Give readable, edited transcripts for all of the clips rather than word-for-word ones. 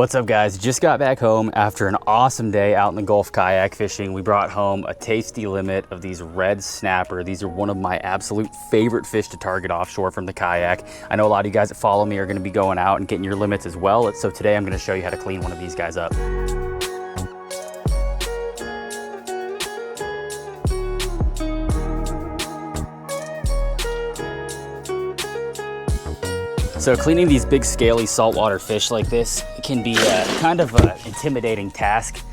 What's up, guys? Just got back home after an awesome day out in the Gulf kayak fishing. We brought home a tasty limit of these red snapper. These are one of my absolute favorite fish to target offshore from the kayak. I know a lot of you guys that follow me are going to be going out and getting your limits as well. So today I'm going to show you how to clean one of these guys up. So cleaning these big scaly saltwater fish like this can be kind of an intimidating task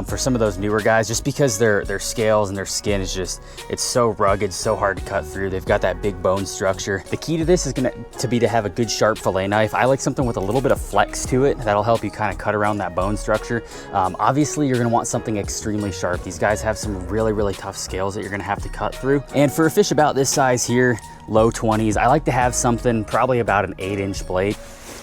for some of those newer guys, just because their scales and their skin is it's so rugged, so hard to cut through. They've got that big bone structure. The key to this is to have a good sharp fillet knife. I like something with a little bit of flex to it. That'll help you kind of cut around that bone structure. Obviously, you're gonna want something extremely sharp. These guys have some really tough scales that you're gonna have to cut through. And for a fish about this size here, low 20s, I like to have something probably about an 8-inch blade.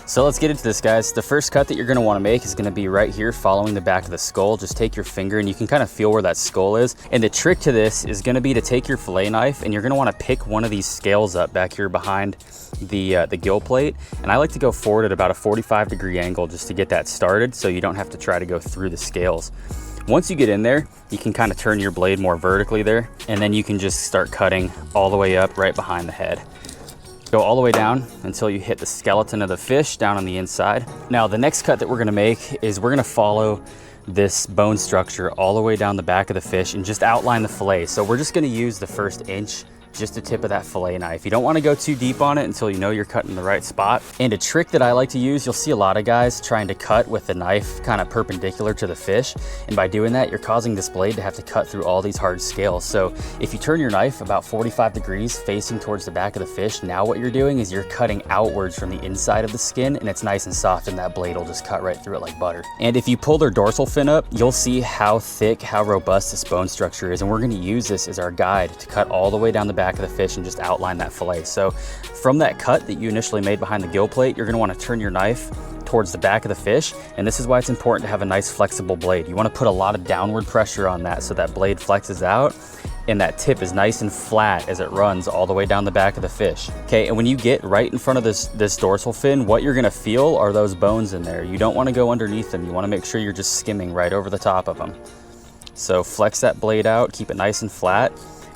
So let's get into this, guys. The first cut that you're gonna wanna make is gonna be right here following the back of the skull. Just take your finger and you can kind of feel where that skull is. And the trick to this is gonna be to take your fillet knife and you're gonna wanna pick one of these scales up back here behind the gill plate. And I like to go forward at about a 45-degree angle just to get that started so you don't have to try to go through the scales. Once you get in there, you can kind of turn your blade more vertically there, and then you can just start cutting all the way up right behind the head. Go all the way down until you hit the skeleton of the fish down on the inside. Now, the next cut that we're gonna make is we're gonna follow this bone structure all the way down the back of the fish and just outline the fillet. So we're just gonna use the first inch, just the tip of that fillet knife. You don't want to go too deep on it until you know you're cutting the right spot. And a trick that I like to use, you'll see a lot of guys trying to cut with the knife kind of perpendicular to the fish. And by doing that, you're causing this blade to have to cut through all these hard scales. So if you turn your knife about 45 degrees facing towards the back of the fish, now what you're doing is you're cutting outwards from the inside of the skin, and it's nice and soft, and that blade will just cut right through it like butter. And if you pull their dorsal fin up, you'll see how thick, how robust this bone structure is. And we're going to use this as our guide to cut all the way down the back of the fish and just outline that fillet. So from that cut that you initially made behind the gill plate, you're going to want to turn your knife towards the back of the fish. And this is why it's important to have a nice flexible blade. You want to put a lot of downward pressure on that so that blade flexes out and that tip is nice and flat as it runs all the way down the back of the fish. Okay, and when you get right in front of this dorsal fin, what you're going to feel are those bones in there. You don't want to go underneath them. You want to make sure you're just skimming right over the top of them. So flex that blade out, keep it nice and flat,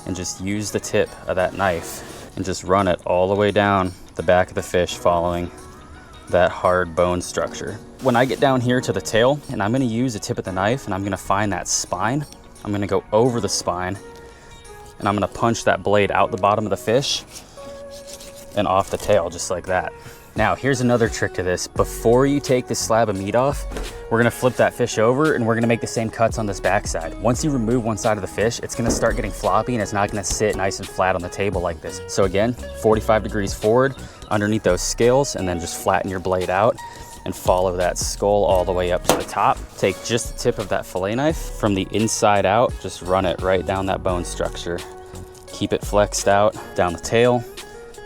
and just use the tip of that knife and just run it all the way down the back of the fish following that hard bone structure. When I get down here to the tail, and I'm gonna use the tip of the knife and I'm gonna find that spine, I'm gonna go over the spine and I'm gonna punch that blade out the bottom of the fish and off the tail just like that. Now, here's another trick to this. Before you take this slab of meat off, we're gonna flip that fish over and we're gonna make the same cuts on this backside. Once you remove one side of the fish, it's gonna start getting floppy and it's not gonna sit nice and flat on the table like this. So again, 45 degrees forward underneath those scales, and then just flatten your blade out and follow that skull all the way up to the top. Take just the tip of that fillet knife from the inside out, just run it right down that bone structure. Keep it flexed out down the tail,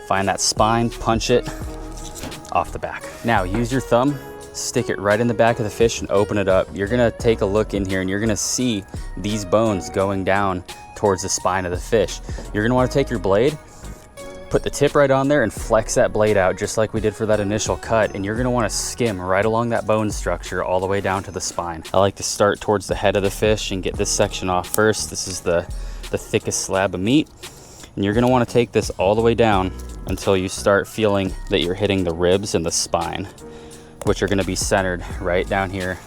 find that spine, punch it off the back. Now use your thumb, stick it right in the back of the fish and open it up. You're gonna take a look in here and you're gonna see these bones going down towards the spine of the fish. You're gonna wanna take your blade, put the tip right on there and flex that blade out just like we did for that initial cut. And you're gonna wanna skim right along that bone structure all the way down to the spine. I like to start towards the head of the fish and get this section off first. This is the thickest slab of meat. And you're gonna wanna take this all the way down until you start feeling that you're hitting the ribs and the spine, which are gonna be centered right down here,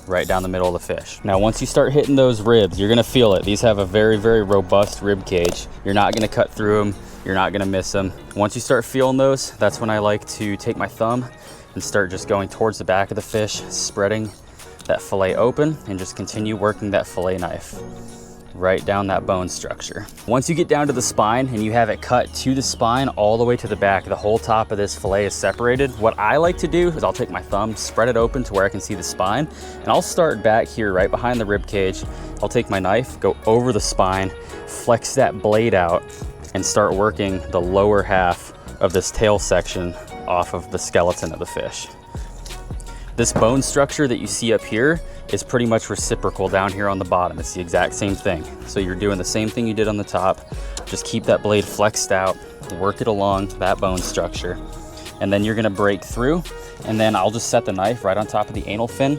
right down the middle of the fish. Now, once you start hitting those ribs, you're gonna feel it. These have a very robust rib cage. You're not gonna cut through them. You're not gonna miss them. Once you start feeling those, that's when I like to take my thumb and start just going towards the back of the fish, spreading that fillet open, and just continue working that fillet knife right down that bone structure. Once you get down to the spine and you have it cut to the spine all the way to the back, the whole top of this fillet is separated. What I like to do is I'll take my thumb, spread it open to where I can see the spine, and I'll start back here right behind the rib cage. I'll take my knife, go over the spine, flex that blade out, and start working the lower half of this tail section off of the skeleton of the fish. This bone structure that you see up here is pretty much reciprocal down here on the bottom. It's the exact same thing. So you're doing the same thing you did on the top. Just keep that blade flexed out, work it along that bone structure, and then you're gonna break through, and then I'll just set the knife right on top of the anal fin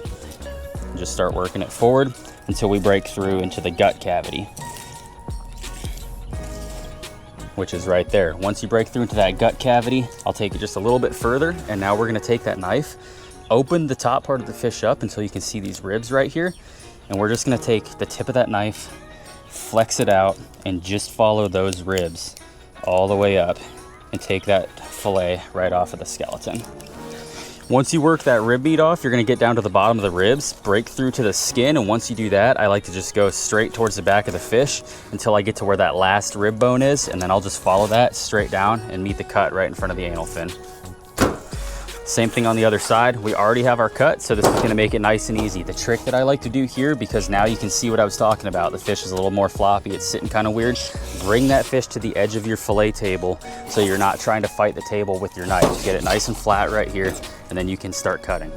and just start working it forward until we break through into the gut cavity, which is right there. Once you break through into that gut cavity, I'll take it just a little bit further, and now we're gonna take that knife, open the top part of the fish up until you can see these ribs right here, and we're just gonna take the tip of that knife, flex it out, and just follow those ribs all the way up and take that fillet right off of the skeleton. Once you work that rib meat off, you're gonna get down to the bottom of the ribs, break through to the skin, and once you do that, I like to just go straight towards the back of the fish until I get to where that last rib bone is, and then I'll just follow that straight down and meet the cut right in front of the anal fin. Same thing on the other side. We already have our cut, so this is gonna make it nice and easy. The trick that I like to do here, because now you can see what I was talking about, the fish is a little more floppy, it's sitting kind of weird. Bring that fish to the edge of your fillet table so you're not trying to fight the table with your knife. Get it nice and flat right here, and then you can start cutting.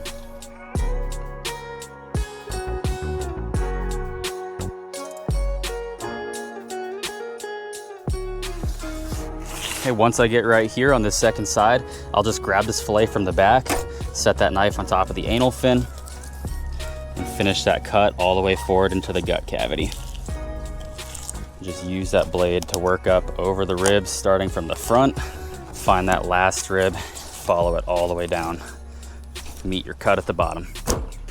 Okay, once I get right here on this second side, I'll just grab this fillet from the back, set that knife on top of the anal fin, and finish that cut all the way forward into the gut cavity. Just use that blade to work up over the ribs, starting from the front. Find that last rib, follow it all the way down. Meet your cut at the bottom.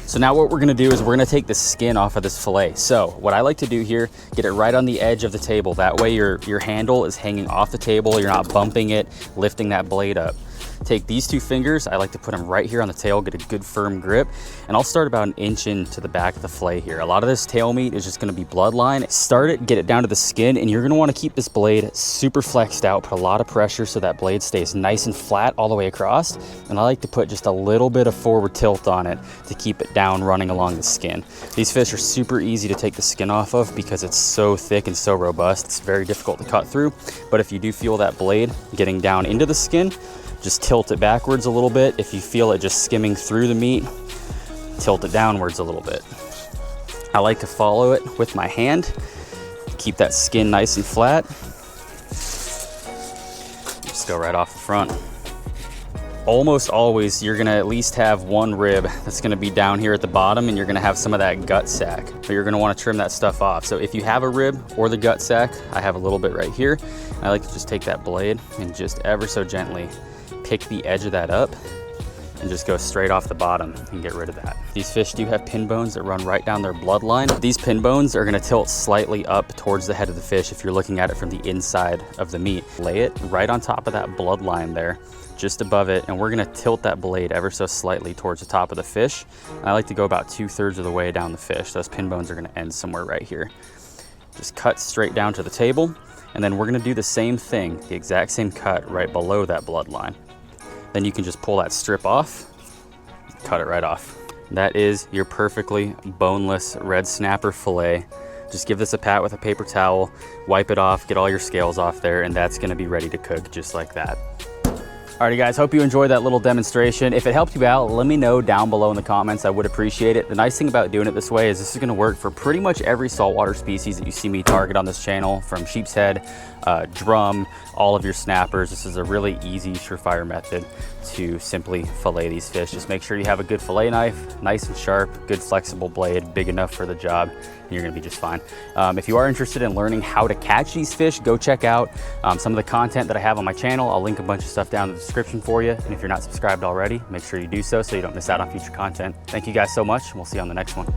So now what we're gonna do is we're gonna take the skin off of this fillet. So what I like to do here, get it right on the edge of the table. That way your handle is hanging off the table. You're not bumping it, lifting that blade up. Take these two fingers, I like to put them right here on the tail, get a good firm grip, and I'll start about 1 inch into the back of the fillet here. A lot of this tail meat is just gonna be bloodline. Start it, get it down to the skin, and you're gonna wanna keep this blade super flexed out, put a lot of pressure so that blade stays nice and flat all the way across. And I like to put just a little bit of forward tilt on it to keep it down running along the skin. These fish are super easy to take the skin off of because it's so thick and so robust. It's very difficult to cut through, but if you do feel that blade getting down into the skin, just tilt it backwards a little bit. If you feel it just skimming through the meat, tilt it downwards a little bit. I like to follow it with my hand, keep that skin nice and flat. Just go right off the front. Almost always, you're gonna at least have one rib that's gonna be down here at the bottom, and you're gonna have some of that gut sack, but you're gonna wanna trim that stuff off. So if you have a rib or the gut sack, I have a little bit right here. I like to just take that blade and just ever so gently pick the edge of that up and just go straight off the bottom and get rid of that. These fish do have pin bones that run right down their bloodline. These pin bones are gonna tilt slightly up towards the head of the fish if you're looking at it from the inside of the meat. Lay it right on top of that bloodline there, just above it, and we're gonna tilt that blade ever so slightly towards the top of the fish. I like to go about 2/3 of the way down the fish. Those pin bones are gonna end somewhere right here. Just cut straight down to the table, and then we're gonna do the same thing, the exact same cut right below that bloodline. Then you can just pull that strip off, cut it right off. That is your perfectly boneless red snapper fillet. Just give this a pat with a paper towel, wipe it off, get all your scales off there, and that's gonna be ready to cook just like that. Alrighty guys, hope you enjoyed that little demonstration. If it helped you out, let me know down below in the comments. I would appreciate it. The nice thing about doing it this way is this is gonna work for pretty much every saltwater species that you see me target on this channel, from sheep's head, drum, all of your snappers. This is a really easy, surefire method to simply fillet these fish. Just make sure you have a good fillet knife, nice and sharp, good flexible blade, big enough for the job, and you're gonna be just fine. If you are interested in learning how to catch these fish, go check out some of the content that I have on my channel. I'll link a bunch of stuff down in the description for you. And if you're not subscribed already, make sure you do so you don't miss out on future content. Thank you guys so much, and we'll see you on the next one.